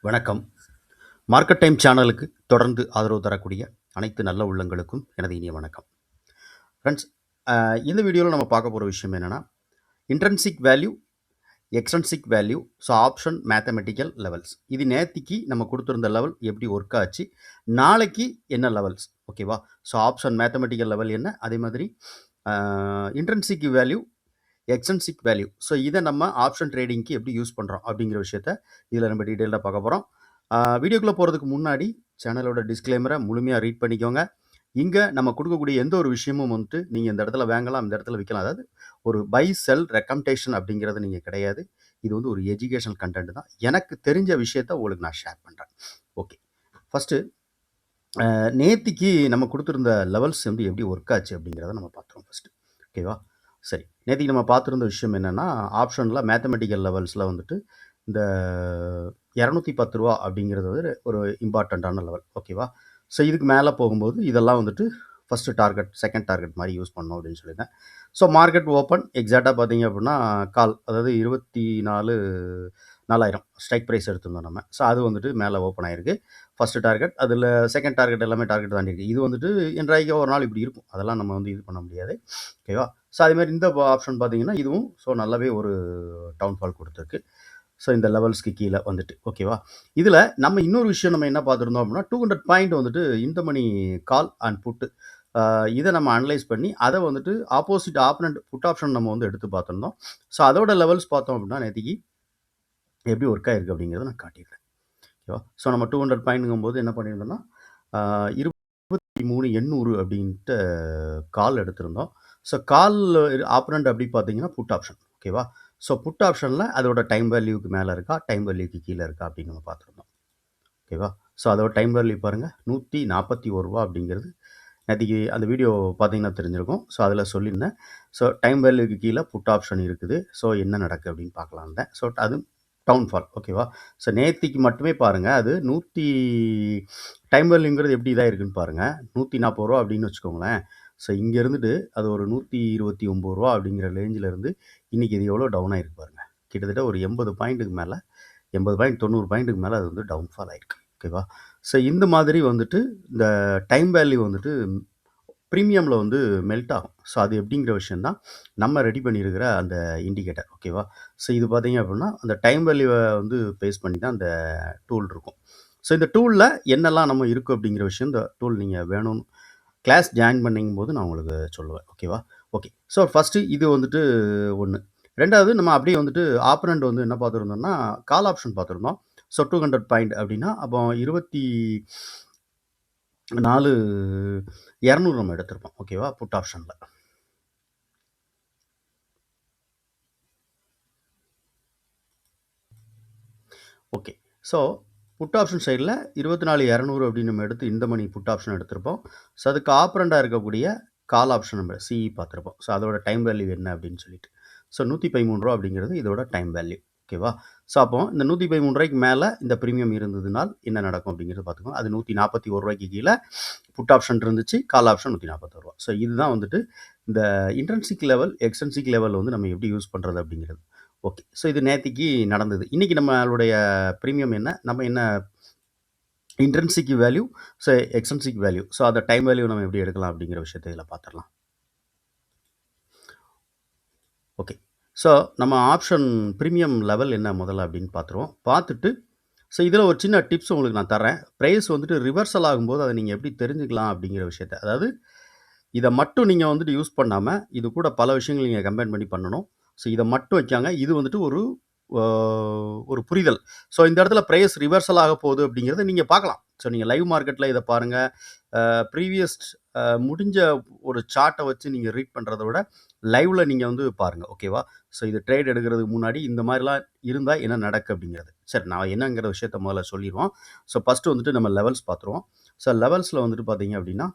வணக்கம். Market time சேனலுக்கு தொடர்ந்து ஆதரவு தரக்கூடிய அனைத்து நல்ல உள்ளங்களுக்கும் எனது இனிய வணக்கம். ஃப்ரெண்ட்ஸ், இந்த வீடியோவில் நம்ம பார்க்க போகிற விஷயம் என்னென்னா, intrinsic value, extrinsic value, so option mathematical levels. இது நேத்திக்கு நம்ம கொடுத்துருந்த லெவல் எப்படி ஒர்க் ஆச்சு, நாளைக்கு என்ன லெவல்ஸ், ஓகேவா? ஸோ ஆப்ஷன் மேத்தமெட்டிக்கல் லெவல் என்ன, அதே மாதிரி intrinsic value, extrinsic value, so இதை நம்ம ஆப்ஷன் ட்ரேடிங்க்கு எப்படி யூஸ் பண்ணுறோம் அப்படிங்கிற விஷயத்த இதில் நம்ம டீட்டெயிலாக பார்க்க போகிறோம். வீடியோக்குள்ளே போகிறதுக்கு முன்னாடி சேனலோட டிஸ்க்ளைமரை முழுமையாக ரீட் பண்ணிக்கோங்க. இங்கே நம்ம கொடுக்கக்கூடிய எந்த ஒரு விஷயமும் வந்துட்டு நீங்கள் இந்த இடத்துல வாங்கலாம், இந்த இடத்துல விற்கலாம். அதாவது ஒரு பை செல் ரெக்கமெண்டேஷன் அப்படிங்கிறது நீங்கள் கிடையாது. இது வந்து ஒரு எஜுகேஷனல் கண்டென்ட் தான். எனக்கு தெரிஞ்ச விஷயத்த உங்களுக்கு நான் ஷேர் பண்ணுறேன். ஓகே, ஃபஸ்ட்டு நேத்திக்கு நம்ம கொடுத்துருந்த லெவல்ஸ் வந்து எப்படி ஒர்க் ஆச்சு அப்படிங்கிறத நம்ம பார்த்துருவோம் ஃபஸ்ட்டு. ஓகேவா? சரி, நேத்திக்கு நம்ம பார்த்துருந்த விஷயம் என்னென்னா, ஆப்ஷனில் மேத்தமெட்டிக்கல் லெவல்ஸில் வந்துட்டு இந்த ரூ. 210 அப்படிங்கிறது வந்து ஒரு இம்பார்ட்டண்ட்டான லெவல். ஓகேவா? ஸோ இதுக்கு மேலே போகும்போது இதெல்லாம் வந்துட்டு ஃபஸ்ட்டு டார்கெட், செகண்ட் டார்கெட் மாதிரி யூஸ் பண்ணணும் அப்படின்னு சொல்லியிருந்தேன். ஸோ மார்க்கெட் ஓப்பன் எக்ஸாக்டாக பார்த்தீங்க அப்படின்னா கால், அதாவது 24,4000 ஸ்ட்ரைக் ப்ரைஸ் எடுத்திருந்தோம் நம்ம. ஸோ அது வந்துட்டு மேலே ஓப்பன் ஆகிருக்கு. ஃபஸ்ட்டு டார்கெட், அதில் செகண்ட் டார்கெட் எல்லாமே டார்கெட் தாண்டி இருக்குது. இது வந்துட்டு என்றைக்கு ஒரு நாள் இப்படி இருக்கும், அதெல்லாம் நம்ம வந்து இது பண்ண முடியாது. ஓகேவா? ஸோ அதேமாதிரி இந்த ஆப்ஷன் பார்த்தீங்கன்னா இதுவும் ஸோ நல்லாவே ஒரு டவுன்ஃபால் கொடுத்துருக்கு. ஸோ இந்த லெவல்ஸ்க்கு கீழே வந்துட்டு, ஓகேவா? இதில் நம்ம இன்னொரு விஷயம் நம்ம என்ன பார்த்துருந்தோம் அப்படின்னா 200 பாயிண்ட் வந்துட்டு இந்த மணி கால் அண்ட் புட்டு, இதை நம்ம அனலைஸ் பண்ணி அதை வந்துட்டு ஆப்போசிட் ஆப்பனண்ட் புட் ஆப்ஷன் நம்ம வந்து எடுத்து பார்த்துருந்தோம். ஸோ அதோட லெவல்ஸ் பார்த்தோம் அப்படின்னா நேற்றுக்கு எப்படி ஒர்க் ஆகிருக்கு அப்படிங்கிறத நான் காட்டியிருக்கேன். ஓகேவா? ஸோ நம்ம 200 பாயிண்ட்டுங்கும் போது என்ன பண்ணியிருந்தோம்னா 23,800 அப்படின்ட்டு கால் எடுத்திருந்தோம். ஸோ கால் ஆப்பனண்ட் அப்படி பார்த்தீங்கன்னா புட் ஆப்ஷன். ஓகேவா? ஸோ புட் ஆப்ஷனில் அதோட டைம் வேல்யூக்கு மேலே இருக்கா, டைம் வேல்யூக்கு கீழே இருக்கா அப்படின்னு நம்ம பார்த்துருந்தோம். ஓகேவா? ஸோ அதோட டைம் வேல்யூ பாருங்கள், ரூ. 141 அப்படிங்கிறது நேற்றுக்கு அந்த வீடியோ பார்த்தீங்கன்னா தெரிஞ்சிருக்கும். ஸோ அதில் சொல்லியிருந்தேன். ஸோ டைம் வேல்யூக்கு கீழே புட் ஆப்ஷன் இருக்குது. ஸோ என்ன நடக்குது அப்படின்னு பார்க்கலாம் இருந்தேன். ஸோ அது டவுன்ஃபால். ஓகேவா? ஸோ நேத்திக்கு மட்டுமே பாருங்கள், அது டைம் வேல்யூங்கிறது எப்படி இதாக இருக்குன்னு பாருங்கள். ரூ. 140 அப்படின்னு வச்சுக்கோங்களேன். ஸோ இங்கே இருந்துட்டு அது ஒரு ரூ. 129 அப்படிங்கிற ரேஞ்சில் இருந்து இன்றைக்கி இது எவ்வளோ டவுன் ஆகிருக்கு பாருங்கள். கிட்டத்தட்ட ஒரு 80 பாயிண்ட்டுக்கு மேலே, 80 பாயிண்ட் 90 பாயிண்ட்டுக்கு மேலே அது வந்து டவுன்ஃபால் ஆகிருக்கு. ஓகேவா? ஸோ இந்த மாதிரி வந்துட்டு இந்த டைம் வேல்யூ வந்துட்டு ப்ரீமியமில் வந்து மெல்ட் ஆகும். ஸோ அது எப்படிங்கிற விஷயந்தான் நம்ம ரெடி பண்ணியிருக்கிற அந்த இண்டிகேட்டர். ஓகேவா? ஸோ இது பார்த்தீங்க அப்படின்னா அந்த டைம் வேல்யூவை வந்து பேஸ் பண்ணி தான் அந்த டூல் இருக்கும். ஸோ இந்த டூலில் என்னெல்லாம் நம்ம இருக்குது அப்படிங்கிற விஷயம், இந்த டூல் நீங்கள் வேணும்னு கிளாஸ் ஜாயின் பண்ணிங்கும்போது நான் உங்களுக்கு சொல்லுவேன். ஓகேவா? ஓகே. ஸோ ஃபஸ்ட்டு இது வந்துட்டு ஒன்று. ரெண்டாவது நம்ம அப்படியே வந்துட்டு ஆப்பனண்ட் வந்து என்ன பார்த்துருந்தோம்னா கால் ஆப்ஷன் பார்த்துருந்தோம். ஸோ 200 பாயிண்ட் அப்படின்னா அப்போ 24,200 நம்ம எடுத்திருப்போம். ஓகேவா? புட் ஆப்ஷனில். ஓகே. ஸோ புட் ஆப்ஷன் சைடில் 24,200 அப்படின்னு நம்ம எடுத்து இந்த மணி புட் ஆப்ஷன் எடுத்திருப்போம். ஸோ அதுக்கு ஆப்பரண்டாக இருக்கக்கூடிய கால் ஆப்ஷன் நம்ம சிஇ பார்த்துருப்போம். ஸோ அதோட டைம் வேல்யூ என்ன அப்படின்னு சொல்லிட்டு. ஸோ ரூ. 113 அப்படிங்கிறது இதோட டைம் வேல்யூ. ஓகேவா? ஸோ அப்போ இந்த ரூ. 113 மேலே இந்த ப்ரீமியம் இருந்ததுனால் என்ன நடக்கும் அப்படிங்கிறத பார்த்துக்கோங்க. அது ரூ. 141 கீழே புட் ஆப்ஷன் இருந்துச்சு, கால் ஆப்ஷன் ரூ. 141. ஸோ இதுதான் வந்துட்டு இந்த இன்ட்ரின்சிக் லெவல், எக்ஸ்ட்ரின்சிக் லெவல் வந்து நம்ம எப்படி யூஸ் பண்ணுறது அப்படிங்கிறது. ஓகே. ஸோ இது நேத்திக்கு நடந்தது. இன்றைக்கி நம்மளுடைய ப்ரீமியம் என்ன, நம்ம என்ன intrinsic value, so extrinsic value, so அந்த டைம் வேல்யூ நம்ம எப்படி எடுக்கலாம் அப்படிங்கிற விஷயத்தை இதில் பார்த்துடலாம். ஓகே. ஸோ நம்ம ஆப்ஷன் ப்ரீமியம் லெவல் என்ன முதல்ல அப்படின்னு பார்த்துருவோம். பார்த்துட்டு ஸோ இதில் ஒரு சின்ன டிப்ஸ் உங்களுக்கு நான் தரேன். ப்ரைஸ் வந்துட்டு ரிவர்சல் ஆகும்போது அதை நீங்கள் எப்படி தெரிஞ்சுக்கலாம் அப்படிங்கிற விஷயத்த, அதாவது இதை மட்டும் நீங்கள் வந்துட்டு யூஸ் பண்ணாமல் இது கூட பல விஷயங்கள் நீங்கள் கம்பைன் பண்ணி பண்ணணும். ஸோ இதை மட்டும் வைக்காங்க. இது வந்துட்டு ஒரு புரிதல். ஸோ இந்த இடத்துல ப்ரைஸ் ரிவர்சல் ஆக போகுது அப்படிங்கிறத நீங்கள் பார்க்கலாம். ஸோ நீங்கள் லைவ் மார்க்கெட்டில் இதை பாருங்கள். ப்ரீவியஸ் முடிஞ்ச ஒரு சார்ட்டை வச்சு நீங்கள் ரீட் பண்ணுறத விட லைவில் நீங்கள் வந்து பாருங்கள். ஓகேவா? ஸோ இது ட்ரேட் எடுக்கிறதுக்கு முன்னாடி இந்த மாதிரிலாம் இருந்தால் என்ன நடக்கு அப்படிங்கிறது. சரி, நான் என்னங்கிற விஷயத்த முதல்ல சொல்லிடுவோம். ஸோ ஃபஸ்ட்டு வந்துட்டு நம்ம லெவல்ஸ் பார்த்துருவோம். ஸோ லெவல்ஸில் வந்துட்டு பார்த்தீங்க அப்படின்னா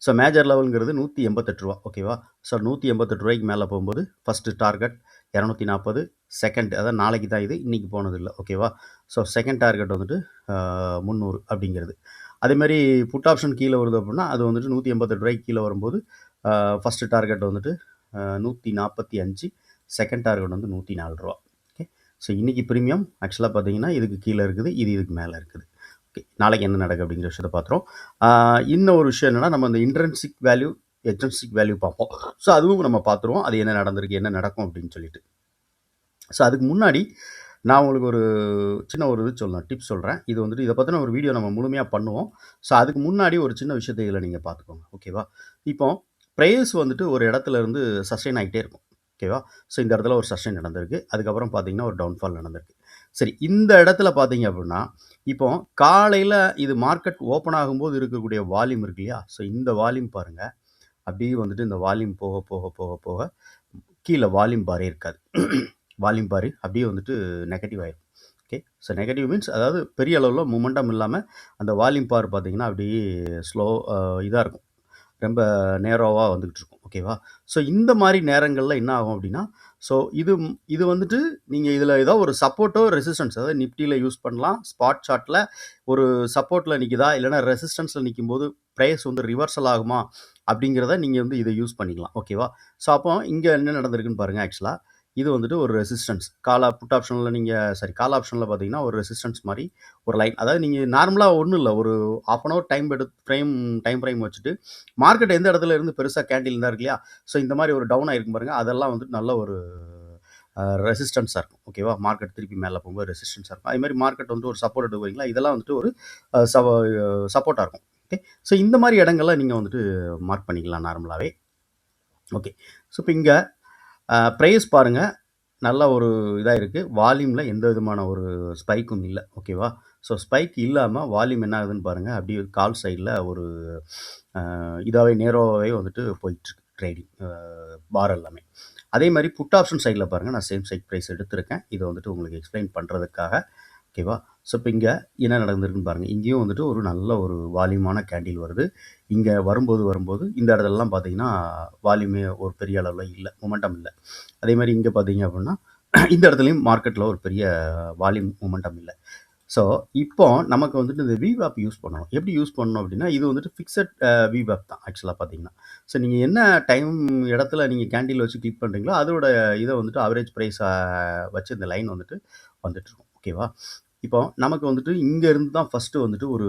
ஸோ மேஜர் லெவலுங்கிறது ரூ. 188. ஓகேவா? ஸோ ரூ. 188 மேலே போகும்போது ஃபஸ்ட்டு டார்கெட் 240, செகண்ட், அதாவது நாளைக்கு தான் இது, இன்றைக்கி போனது இல்லை. ஓகேவா? ஸோ செகண்ட் டார்கெட் வந்துட்டு 300 அப்படிங்கிறது. அதேமாதிரி புட் ஆப்ஷன் கீழே வருது அப்படின்னா அது வந்துட்டு ரூ. 188 கீழே வரும்போது ஃபஸ்ட்டு டார்கெட் வந்துட்டு 145, செகண்ட் டார்கெட் வந்து ரூ. 104. ஓகே. ஸோ இன்றைக்கி ப்ரீமியம் ஆக்சுவலாக பார்த்தீங்கன்னா இதுக்கு கீழே இருக்குது, இது இதுக்கு மேலே இருக்குது. ஓகே, நாளைக்கு என்ன நடக்குது அப்படிங்கிற விஷயத்த பார்த்துரும். இன்னும் ஒரு விஷயம் என்னென்னா, நம்ம அந்த இன்ட்ரின்சிக் வேல்யூ, எக்ஸ்ட்ரின்சிக் வேல்யூ பார்ப்போம். ஸோ அதுவும் நம்ம பார்த்துருவோம், அது என்ன நடந்திருக்கு, என்ன நடக்கும் அப்படின்னு சொல்லிட்டு. ஸோ அதுக்கு முன்னாடி நான் உங்களுக்கு ஒரு சின்ன ஒரு இது சொல்லலாம், டிப்ஸ் சொல்கிறேன். இது வந்துட்டு இதை பற்றின ஒரு வீடியோ நம்ம முழுமையாக பண்ணுவோம். ஸோ அதுக்கு முன்னாடி ஒரு சின்ன விஷயத்தை இதில் நீங்கள் பார்த்துக்கோங்க, ஓகேவா? இப்போ ப்ரைஸ் வந்துட்டு ஒரு இடத்துல இருந்து சஸ்டெயின் ஆகிட்டே இருக்கும், ஓகேவா? ஸோ இந்த இடத்துல ஒரு சஸ்டெயின் நடந்திருக்கு, அதுக்கப்புறம் பார்த்தீங்கன்னா ஒரு டவுன்ஃபால் நடந்திருக்கு. சரி, இந்த இடத்துல பார்த்தீங்க அப்படின்னா, இப்போ காலையில் இது மார்க்கெட் ஓப்பன் ஆகும்போது இருக்கக்கூடிய வால்யூம் இருக்கு இல்லையா? ஸோ இந்த வால்யூம் பாருங்கள், அப்படியே வந்துட்டு இந்த வால்யூம் போக போக போக போக கீழே வால்யூம் பாரே இருக்காது. வால்யூம் பார் அப்படியே வந்துட்டு நெகட்டிவ் ஆயிடும். ஓகே, ஸோ நெகட்டிவ் மீன்ஸ் அதாவது பெரிய அளவில் மொமெண்டம் இல்லாமல் அந்த வால்யூம் பார் பார்த்தீங்கன்னா அப்படியே ஸ்லோ இதாக இருக்கும், ரொம்ப நேரோவாக வந்துக்கிட்டு இருக்கும், ஓகேவா? ஸோ இந்த மாதிரி நேரங்களில் என்ன ஆகும் அப்படின்னா, ஸோ இது வந்துட்டு நீங்கள் இதில் ஏதோ ஒரு சப்போர்ட்டோ ரெசிஸ்டன்ஸ், அதாவது நிஃப்டியில் யூஸ் பண்ணலாம். ஸ்பாட் சார்ட்டில் ஒரு சப்போர்ட்டில் நிற்குதா, இல்லைனா ரெசிஸ்டன்ஸில் நிற்கும்போது ப்ரைஸ் வந்து ரிவர்சல் ஆகுமா அப்படிங்கிறத நீங்கள் வந்து இதை யூஸ் பண்ணிக்கலாம், ஓகேவா? ஸோ அப்போ இங்கே என்ன நடந்திருக்குன்னு பாருங்கள். ஆக்சுவலாக இது வந்துட்டு ஒரு ரெசிஸ்டன்ஸ். புட் ஆப்ஷனில் கால் ஆப்ஷனில் பார்த்தீங்கன்னா ஒரு ரெசிஸ்டன்ஸ் மாதிரி ஒரு லைன். அதாவது நீங்கள் நார்மலாக ஒன்றும் இல்லை, ஒரு ½ அன் ஹவர் டைம் ஃப்ரேம் வச்சுட்டு மார்க்கெட் எந்த இடத்துல இருந்து பெருசாக கேண்டில் இருந்தால் இருக்கு இல்லையா? ஸோ இந்த மாதிரி ஒரு டவுன் ஆகிருக்கும் பாருங்கள், அதெல்லாம் வந்துட்டு நல்ல ஒரு ரெசிஸ்டன்ஸாக இருக்கும், ஓகேவா? மார்க்கெட் திருப்பி மேலே போகும்போது ரெசிஸ்டன்ஸாக இருக்கும். அதே மாதிரி மார்க்கெட் வந்து ஒரு சப்போர்ட் எடுக்கிறீங்களா, இதெல்லாம் வந்துட்டு ஒரு சப்போர்ட்டாக இருக்கும். ஓகே, ஸோ இந்த மாதிரி இடங்கள்லாம் நீங்கள் வந்துட்டு மார்க் பண்ணிக்கலாம் நார்மலாகவே. ஓகே, ஸோ இப்போ இங்கே ப்ரைஸ் பாருங்கள், நல்ல ஒரு இதாக இருக்குது. வால்யூமில் எந்த விதமான ஒரு ஸ்பைக்கும் இல்லை, ஓகேவா? ஸோ ஸ்பைக் இல்லாமல் வால்யூம் என்ன ஆகுதுன்னு பாருங்கள், அப்படியே கால் சைடில் ஒரு இதாகவே நேரோவாகவே வந்துட்டு போயிட்டுருக்கு ட்ரேடிங் பார் எல்லாமே. அதே மாதிரி புட் ஆப்ஷன் சைடில் பாருங்கள், நான் சேம் சைட் ப்ரைஸ் எடுத்திருக்கேன். இதை வந்துட்டு உங்களுக்கு எக்ஸ்பிளைன் பண்ணுறதுக்காக, ஓகேவா? ஸோ இப்போ இங்கே என்ன நடந்திருக்குன்னு பாருங்கள். இங்கேயும் வந்துட்டு ஒரு நல்ல ஒரு வால்யூமான கேண்டில் வருது. இங்கே வரும்போது இந்த இடத்துலலாம் பார்த்தீங்கன்னா வால்யூமே ஒரு பெரிய அளவில் இல்லை, மொமெண்டம் இல்லை. அதே மாதிரி இங்கே பார்த்தீங்க அப்படின்னா இந்த இடத்துலையும் மார்க்கெட்டில் ஒரு பெரிய வால்யூம் மொமெண்டம் இல்லை. ஸோ இப்போ நமக்கு வந்துட்டு இந்த விவேப் யூஸ் பண்ணணும். எப்படி யூஸ் பண்ணணும் அப்படின்னா, இது வந்துட்டு ஃபிக்ஸட் விவேப் தான் ஆக்சுவலாக பார்த்தீங்கன்னா. ஸோ நீங்கள் என்ன டைம் இடத்துல நீங்கள் கேண்டில் வச்சு கிளிக் பண்ணுறீங்களோ அதோட இதை வந்துட்டு அவரேஜ் ப்ரைஸை வச்சு இந்த லைன் வந்துட்டு வந்துட்டுருக்கும், ஓகேவா? இப்போ நமக்கு வந்துட்டு இங்கேருந்து தான் ஃபஸ்ட்டு வந்துட்டு ஒரு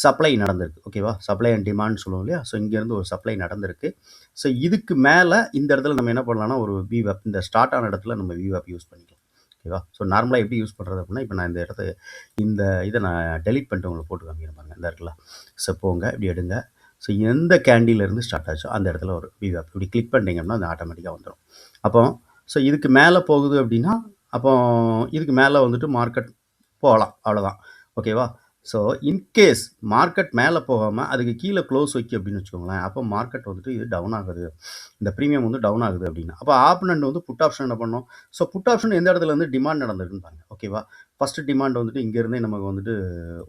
சப்ளை நடந்திருக்கு, ஓகேவா? சப்ளை அண்ட் டிமாண்ட் சொல்லுவோம் இல்லையா? ஸோ இங்கேருந்து ஒரு சப்ளை நடந்திருக்கு. ஸோ இதுக்கு மேலே இந்த இடத்துல நம்ம என்ன பண்ணலாம்னா, ஒரு விவேப், இந்த ஸ்டார்ட் ஆன இடத்துல நம்ம விவேப் யூஸ் பண்ணிக்கலாம், ஓகேவா? ஸோ நார்மலாக எப்படி யூஸ் பண்ணுறது அப்படின்னா, இப்போ நான் இந்த இதை நான் டெலீட் பண்ணிட்டு உங்களுக்கு போட்டு காமிக்கிறேன் பாருங்க, இந்த இடத்துல. ஸோ போங்க, இப்படி எடுங்க. ஸோ எந்த கேண்டிலேருந்து ஸ்டார்ட் ஆச்சோ அந்த இடத்துல ஒரு விவேப் இப்படி கிளிக் பண்ணிட்டீங்கன்னா அது ஆட்டோமேட்டிக்காக வந்துடும். அப்போ ஸோ இதுக்கு மேலே போகுது அப்படின்னா, அப்போ இதுக்கு மேலே வந்துட்டு மார்க்கெட் போகலாம், அவ்வளோதான், ஓகேவா? ஸோ இன்கேஸ் மார்க்கெட் மேலே போகாமல் அதுக்கு கீழே க்ளோஸ் வைக்கி அப்படின்னு வச்சுக்கோங்களேன், அப்போ மார்க்கெட் வந்துட்டு இது டவுன் ஆகுது, இந்த ப்ரீமியம் வந்து டவுன் ஆகுது அப்படின்னா, அப்போ ஆப்பனண்ட் வந்து புட் ஆப்ஷன் என்ன பண்ணணும்? ஸோ புட் ஆப்ஷன் எந்த இடத்துல வந்து டிமாண்ட் நடந்திருக்குன்னு பாருங்க, ஓகேவா? ஃபஸ்ட்டு டிமாண்ட் வந்துட்டு இங்கேருந்தே நமக்கு வந்துட்டு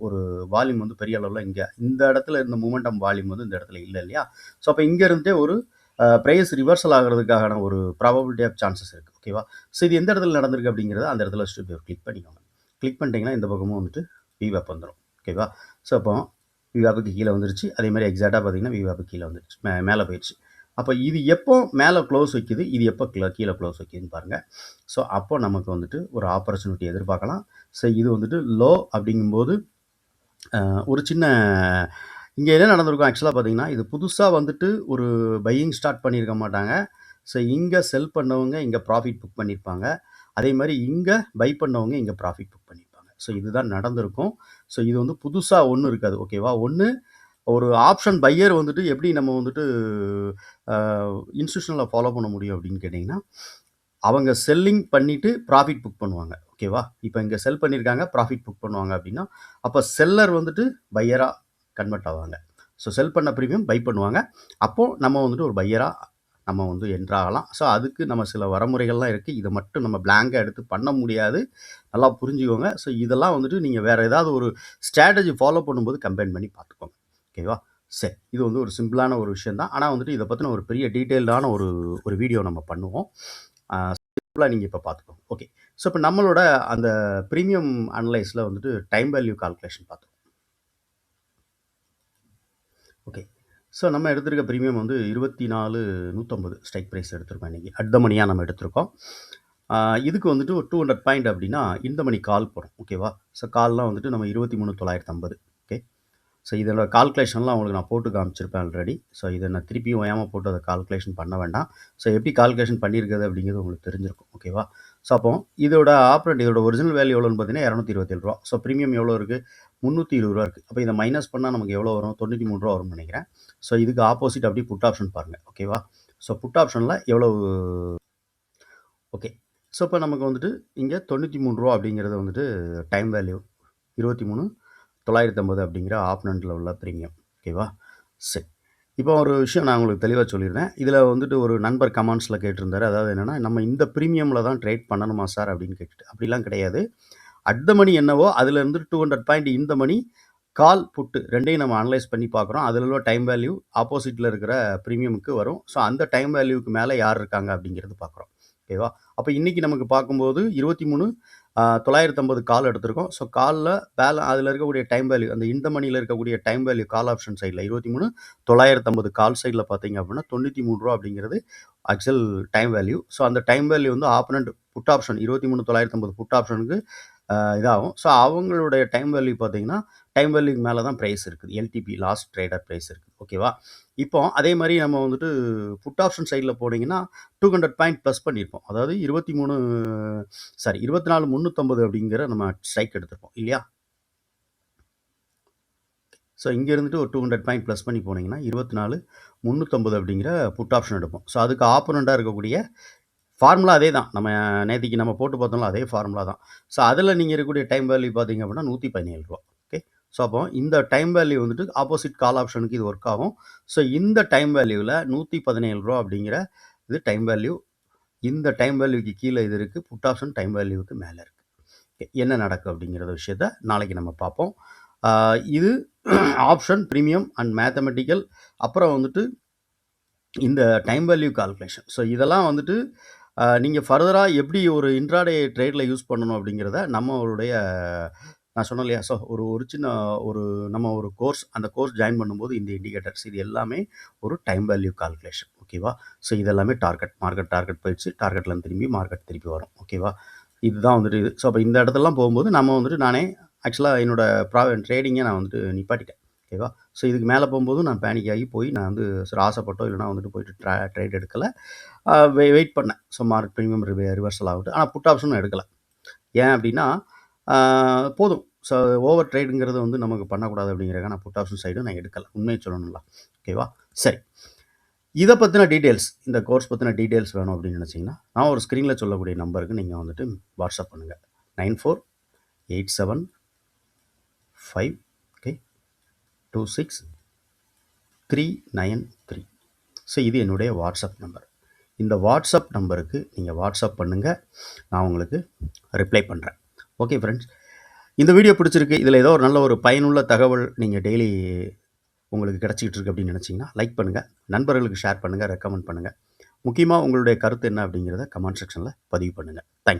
ஒரு வால்யூம் வந்து பெரிய அளவில் இந்த இடத்துல இருந்த மூமெண்டம் வால்யூம் வந்து இந்த இடத்துல இல்லை இல்லையா? ஸோ அப்போ இங்கே இருந்தே ஒரு ப்ரைஸ் ரிவர்சல் ஆகிறதுக்கான ஒரு ப்ராபபிலிட்டி ஆஃப் சான்சஸ் இருக்குது, ஓகேவா? ஸோ இது எந்த இடத்துல நடந்திருக்கு அப்படிங்கிறத அந்த இடத்துல வச்சுட்டு கிளிக் பண்ணிக்கோங்க. கிளிக் பண்ணிட்டீங்கன்னா இந்த பக்கமும் வந்துட்டு விவேப் வந்துடும், ஓகேவா? ஸோ அப்போ விவேப்புக்கு கீழே வந்துருச்சு. அதே மாதிரி எக்ஸாக்டாக பார்த்தீங்கன்னா விவேப்புக்கு கீழே வந்துருச்சு, மேலே போயிடுச்சு. அப்போ இது எப்போ மேலே க்ளோஸ் வைக்குது, இது எப்போ கீழே க்ளோஸ் வைக்குதுன்னு பாருங்கள். ஸோ அப்போ நமக்கு வந்துட்டு ஒரு ஆப்பர்ச்சுனிட்டி எதிர்பார்க்கலாம். ஸோ இது வந்துட்டு லோ அப்படிங்கும்போது ஒரு சின்ன இங்கே என்ன நடந்திருக்கும் ஆக்சுவலாக பார்த்தீங்கன்னா, இது புதுசாக வந்துட்டு ஒரு பையிங் ஸ்டார்ட் பண்ணியிருக்க மாட்டாங்க. ஸோ இங்கே செல் பண்ணவங்க இங்கே ப்ராஃபிட் புக் பண்ணியிருப்பாங்க. அதே மாதிரி இங்கே பை பண்ணவங்க இங்கே ப்ராஃபிட் புக் பண்ணியிருப்பாங்க. ஸோ இதுதான் நடந்திருக்கும். ஸோ இது வந்து புதுசாக ஒன்றும் இருக்காது, ஓகேவா? ஒன்று ஒரு ஆப்ஷன் பையர் வந்துட்டு எப்படி நம்ம வந்துட்டு இன்ஸ்டியூஷனில் ஃபாலோ பண்ண முடியும் அப்படின்னு கேட்டிங்கன்னா, அவங்க செல்லிங் பண்ணிவிட்டு ப்ராஃபிட் புக் பண்ணுவாங்க, ஓகேவா? இப்போ இங்கே செல் பண்ணியிருக்காங்க, ப்ராஃபிட் புக் பண்ணுவாங்க அப்படின்னா, அப்போ செல்லர் வந்துட்டு பையராக கன்வெர்ட் ஆவாங்க. ஸோ செல் பண்ண ப்ரீமியம் பை பண்ணுவாங்க. அப்போது நம்ம வந்துட்டு ஒரு பையராக நம்ம வந்து என்ட்ராகலாம். ஸோ அதுக்கு நம்ம சில வரமுறைகள்லாம் இருக்குது. இதை மட்டும் நம்ம பிளாங்காக எடுத்து பண்ண முடியாது, நல்லா புரிஞ்சுக்கோங்க. ஸோ இதெல்லாம் வந்துட்டு நீங்கள் வேறு ஏதாவது ஒரு ஸ்ட்ராட்டஜி ஃபாலோ பண்ணும்போது கம்பைன் பண்ணி பார்த்துக்கோங்க, ஓகேவா? சரி, இது வந்து ஒரு சிம்பிளான ஒரு விஷயம் தான். ஆனால் வந்துட்டு இதை பற்றின ஒரு பெரிய டீட்டெயில்டான ஒரு வீடியோ நம்ம பண்ணுவோம். சிம்பிளாக நீங்கள் இப்போ பார்த்துக்கோங்க, ஓகே? ஸோ இப்போ நம்மளோட அந்த ப்ரீமியம் அனலைஸில் வந்துட்டு டைம் வேல்யூ கால்குலேஷன் பார்த்துக்கோங்க. ஓகே, ஸோ நம்ம எடுத்திருக்க ப்ரீமியம் வந்து 24,150 ஸ்ட்ரைக் ப்ரைஸ் எடுத்திருக்கோம் இன்றைக்கி. அட் த மணியாக நம்ம எடுத்திருக்கோம். இதுக்கு வந்துட்டு ஒரு 200 பாயிண்ட் அப்படின்னா, இந்த மணி கால் போடும். ஓகேவா? ஸோ கால்லாம் வந்துட்டு நம்ம 23,950. ஓகே. ஸோ இதோட கால்குலேஷன்லாம் உங்களுக்கு நான் போட்டு காமிச்சிருப்பேன் ஆல்ரெடி. ஸோ இத நான் திருப்பி ஓயாம போட்டு அத கால்குலேஷன் பண்ண வேண்டாம். ஸோ எப்படி கால்குலேஷன் பண்ணியிருக்குது அப்படிங்கிறது உங்களுக்கு தெரிஞ்சிருக்கும். ஓகேவா? ஸோ அப்போ இதோட ஆப்ரண்ட் இதோட ஒரிஜினல் வேல்யூ எவ்வளோன்னு பார்த்தீங்கன்னா, ரூ. 227. ஸோ பிரீமியம் எவ்வளோ இருக்கு? ரூ. 320 இருக்கு. அப்ப இத மைனஸ் பண்ணா நமக்கு எவ்வளோ வரும்? ரூ. 93 வரும்னு நெனைக்கிறேன். ஸோ இதுக்கு ஆப்போசிட் அப்படியே புட் ஆப்ஷன் பாருங்க. ஓகேவா? ஸோ புட் ஆப்ஷன்ல எவ்வளவு ஓகே. ஸோ இப்ப நமக்கு வந்துட்டு இங்க ரூ. 93 அப்படிங்கிறது வந்துட்டு டைம் வேல்யூ. 23,950 அப்படிங்கிற ஆப்னன்ட்ல உள்ள பிரீமியம். ஓகேவா? சரி. இப்போ ஒரு விஷயம் நான் உங்களுக்கு தெளிவா சொல்லிடுறேன். இதில வந்துட்டு ஒரு நண்பர் கமெண்ட்ஸ்ல கேட்டிருந்தாரு. அதாவது என்னன்னா, "நம்ம இந்த பிரீமியம்ல தான் ட்ரேட் பண்ணணுமா சார்?" அப்படின்னு கேட்டுட்டு. அப்படிலாம் கிடையாது. அட் த மணி என்னவோ அதிலிருந்து 200 point in the money, call, put 2யும் நம்ம அனலைஸ் பண்ணி பார்க்குறோம். அதில உள்ள டைம் வேல்யூ ஆப்போசிட்ல இருக்கிற பிரீமியமுக்கு வரும். ஸோ அந்த டைம் வேல்யூக்கு மேல யார் இருக்காங்க அப்படிங்கிறது பார்க்குறோம். ஓகேவா? அப்ப இன்னைக்கு நமக்கு பார்க்கும்போது 950 கால் எடுத்திருக்கோம். ஸோ கால்ல அதில இருக்கக்கூடிய டைம் வேல்யூ அந்த இன் த மணியில இருக்கக்கூடிய டைம் வேல்யூ கால் ஆப்ஷன் சைட்ல 950 கால் சைட்ல பார்த்தீங்க அப்படின்னா ரூ. 93 அப்படிங்கிறது ஆக்சுவல் டைம் வேல்யூ. ஸோ அந்த டைம் வேல்யூ வந்து ஆப்பனன்ட் புட் ஆப்ஷன் 23,950 புட் ஆப்ஷனுக்கு இதாகும். ஸோ அவங்களுடைய டைம் வேல்யூ பார்த்தீங்கன்னா, டைம் வேல்யூக்கு மேல தான் பிரைஸ் இருக்குது. எல்டிபி லாஸ்ட் ட்ரேடர் பிரைஸ் இருக்குது. ஓகேவா? இப்போ அதே மாரி நம்ம வந்துட்டு புட் ஆப்ஷன் சைட்ல போனீங்கன்னா, 200 பாயிண்ட் பிளஸ் பண்ணியிருப்போம். அதாவது 24,350 அப்படிங்கிற நம்ம ஸ்ட்ரைக் எடுத்திருப்போம் இல்லையா? ஸோ இங்க இருந்துட்டு ஒரு 200 பாயிண்ட் பிளஸ் பண்ணி போனீங்கன்னா, 24,350 அப்படிங்கிற புட் ஆப்ஷன் எடுப்போம். ஸோ அதுக்கு ஆப்போனன்ட்டா இருக்கக்கூடிய ஃபார்முலா அதே தான். நம்ம நேத்திக்கு நம்ம போட்டு பார்த்தோம்ல, அதே ஃபார்முலா தான். ஸோ அதில நீங்க இருக்கக்கூடிய டைம் வேல்யூ பார்த்தீங்க அப்படின்னா, ரூ. 117. ஓகே. ஸோ அப்போ இந்த டைம் வேல்யூ வந்துட்டு ஆப்போசிட் கால் ஆப்ஷனுக்கு இது ஒர்க் ஆகும். ஸோ இந்த டைம் வேல்யூல ரூ. 117 அப்படிங்கிற இது டைம் வேல்யூ. இந்த டைம் வேல்யூக்கு கீழ இது இருக்கு. புட் ஆப்ஷன் டைம் வேல்யூவுக்கு மேல இருக்கு. என்ன நடக்கும் அப்படிங்கிற விஷயத்த நாளைக்கு நம்ம பார்ப்போம். இது ஆப்ஷன், பிரீமியம் அண்ட் மேத்தமேட்டிக்கல் அப்புறம் வந்துட்டு இந்த டைம் வேல்யூ கால்குலேஷன். ஸோ இதெல்லாம் வந்துட்டு நீங்க ஃபர்தரா எப்படி ஒரு இன்ட்ராடே ட்ரேட்ல யூஸ் பண்ணணும் அப்படிங்கிறத நம்மளுடைய நான் சொன்னேன் இல்லையா? ஸோ ஒரு சின்ன ஒரு நம்ம ஒரு கோர்ஸ் அந்த கோர்ஸ் ஜாயின் பண்ணும்போது இந்த இண்டிகேட்டர்ஸ் இது எல்லாமே ஒரு டைம் வேல்யூ கால்குலேஷன். ஓகேவா? ஸோ இது எல்லாமே மார்க்கெட் டார்கெட் போயிடுச்சு. டார்கெட்லேருந்து திரும்பி மார்க்கெட் திருப்பி வரும். ஓகேவா? இதுதான் வந்துட்டு இது. ஸோ அப்ப இந்த இடத்துலலாம் போகும்போது நம்ம வந்துட்டு நானே ஆக்சுவலா என்னோட ட்ரேடிங்க நான் வந்துட்டு நிப்பாட்டிட்டேன். ஓகேவா? ஸோ இதுக்கு மேல போகும்போதும் நான் பேனிக் ஆகி போய் நான் வந்து சரி ஆசைப்பட்டோ இல்லைனா வந்துட்டு போயிட்டு ட்ரேட் எடுக்கல. வெயிட் பண்ணேன். ஸோ மார்க்கெட் பிரீமியம் ரிவர்சல் ஆகட்டும். ஆனா புட் ஆப்ஷனும் எடுக்கல. ஏன் அப்படின்னா, போதும். ஸோ ஓவர் ட்ரேடுங்கிறது வந்து நமக்கு பண்ணக்கூடாது அப்படிங்கிறதுக்காக நான் புட் ஆப்ஷன் சைடும் நான் எடுக்கல. உண்மைய சொல்லணும்ல. ஓகேவா? சரி. இத பத்தின டீட்டெயில்ஸ் இந்த கோர்ஸ் பத்தின டீட்டெயில்ஸ் வேணும் அப்படின்னு நினைச்சீங்கன்னா, நான் ஒரு ஸ்க்ரீன்ல சொல்லக்கூடிய நம்பருக்கு நீங்க வந்துட்டு வாட்ஸ்அப் பண்ணுங்க. 948755 ஓகே 26393. ஸோ இது என்னுடைய வாட்ஸ்அப் நம்பர். இந்த வாட்ஸ்அப் நம்பருக்கு நீங்க வாட்ஸ்அப் பண்ணுங்க. நான் உங்களுக்கு ரிப்ளை பண்றேன். Okay friends. இந்த வீடியோ பிடிச்சிருக்கு. இதில ஏதோ ஒரு நல்ல ஒரு பயனுள்ள தகவல் நீங்க டெய்லி உங்களுக்கு கிடைச்சிட்டு இருக்கு அப்படின்னு நினைச்சீங்கன்னா, லைக் பண்ணுங்க. நண்பர்களுக்கு ஷேர் பண்ணுங்க. ரெக்கமெண்ட் பண்ணுங்க. முக்கியமா உங்களுடைய கருத்து என்ன அப்படிங்கிறத கமெண்ட் செக்ஷன்ல பதிவு பண்ணுங்க. Thank you.